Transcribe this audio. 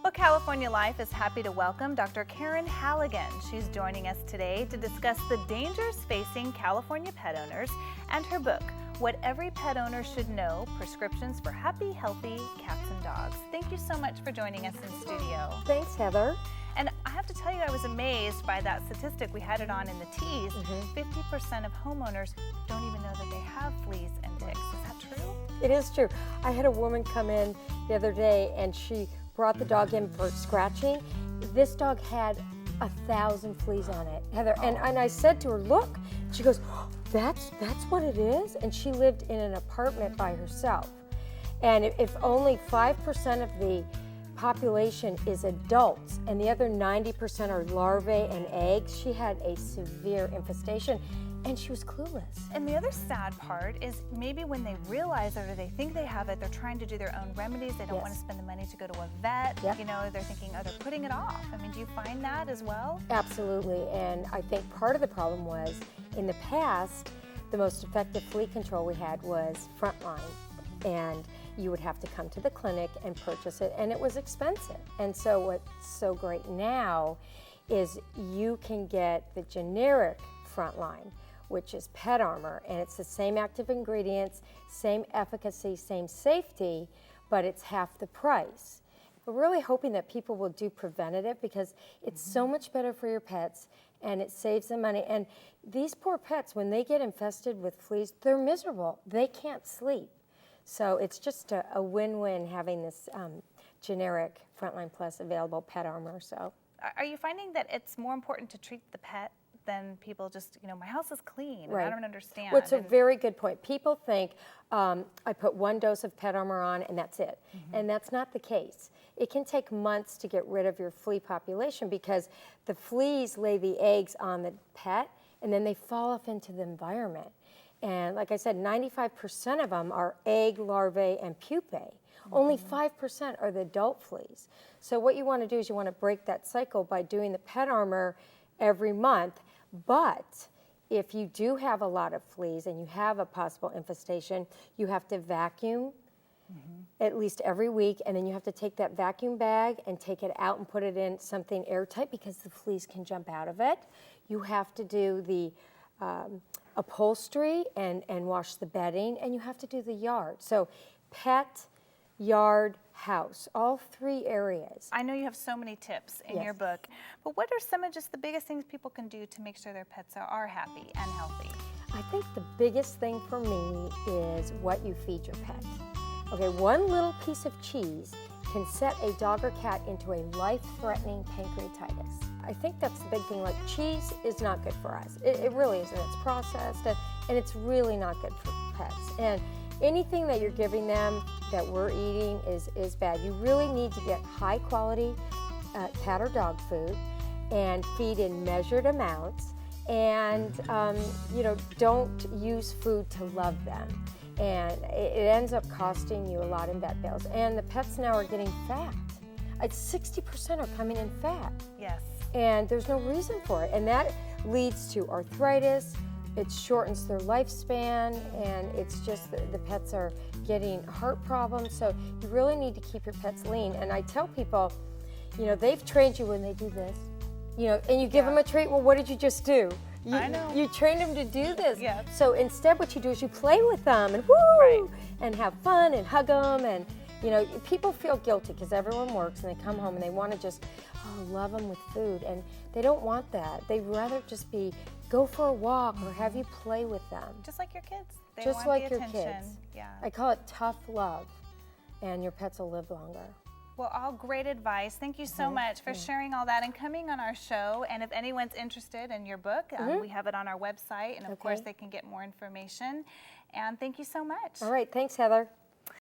Well, California Life is happy to welcome Dr. Karen Halligan. She's joining us today to discuss the dangers facing California pet owners and her book, What Every Pet Owner Should Know, Prescriptions for Happy, Healthy Cats and Dogs. Thank you so much for joining us in studio. Thanks, Heather. And I have to tell you, I was amazed by that statistic. We had it on in the teas. 50% of homeowners don't even know that they have fleas and ticks. Is that true? It is true. I had a woman come in the other day and she brought the dog in for scratching. This dog had 1,000 fleas on it, Heather. And I said to her, look. She goes, oh, that's what it is? And she lived in an apartment by herself. And if only 5% of the population is adults and the other 90% are larvae and eggs, she had a severe infestation and she was clueless. And the other sad part is maybe when they realize it or they think they have it, they're trying to do their own remedies. They don't want to spend the money to go to a vet. Yep. You know, they're thinking, oh, they're putting it off. I mean, do you find that as well? Absolutely. And I think part of the problem was in the past, the most effective flea control we had was Frontline. And you would have to come to the clinic and purchase it, and it was expensive. And so what's so great now is you can get the generic Frontline, which is Pet Armor, and it's the same active ingredients, same efficacy, same safety, but it's half the price. We're really hoping that people will do preventative because it's so much better for your pets and it saves them money. And these poor pets, when they get infested with fleas, they're miserable. They can't sleep. So it's just a win-win having this generic Frontline Plus available, Pet Armor. So, are you finding that it's more important to treat the pet than people just, you know, my house is clean, right. and I don't understand? Well, it's a very good point. People think I put one dose of Pet Armor on and that's it. And that's not the case. It can take months to get rid of your flea population because the fleas lay the eggs on the pet and then they fall off into the environment. And like I said, 95% of them are egg, larvae, and pupae. Only 5% are the adult fleas. So what you want to do is you want to break that cycle by doing the Pet Armor every month. But if you do have a lot of fleas and you have a possible infestation, you have to vacuum at least every week, and then you have to take that vacuum bag and take it out and put it in something airtight because the fleas can jump out of it. You have to do the upholstery and wash the bedding, and you have to do the yard. So pet, yard, house, all three areas. I know you have so many tips in your book, but what are some of just the biggest things people can do to make sure their pets are happy and healthy? I think the biggest thing for me is what you feed your pet. Okay, one little piece of cheese can set a dog or cat into a life-threatening pancreatitis. I think that's the big thing. Like, cheese is not good for us. It really isn't. It's processed, and it's really not good for pets. And anything that you're giving them that we're eating is bad. You really need to get high-quality cat or dog food and feed in measured amounts. And you know, don't use food to love them. And it ends up costing you a lot in vet bills. And the pets now are getting fat. 60% are coming in fat. Yes. And there's no reason for it. And that leads to arthritis, it shortens their lifespan, and it's just the pets are getting heart problems. So you really need to keep your pets lean. And I tell people, you know, they've trained you when they do this, you know, and you give them a treat. Well, what did you just do? I know. You trained them to do this. Yes. So instead what you do is you play with them and woo, and have fun and hug them. And, you know, people feel guilty because everyone works and they come home and they want to just love them with food. And they don't want that. They'd rather just go for a walk or have you play with them. Just like your kids. They just want like the your attention. kids. Yeah. I call it tough love, and your pets will live longer. Well, all great advice. Thank you so much for sharing all that and coming on our show. And if anyone's interested in your book, we have it on our website. And of course, they can get more information. And thank you so much. All right. Thanks, Heather.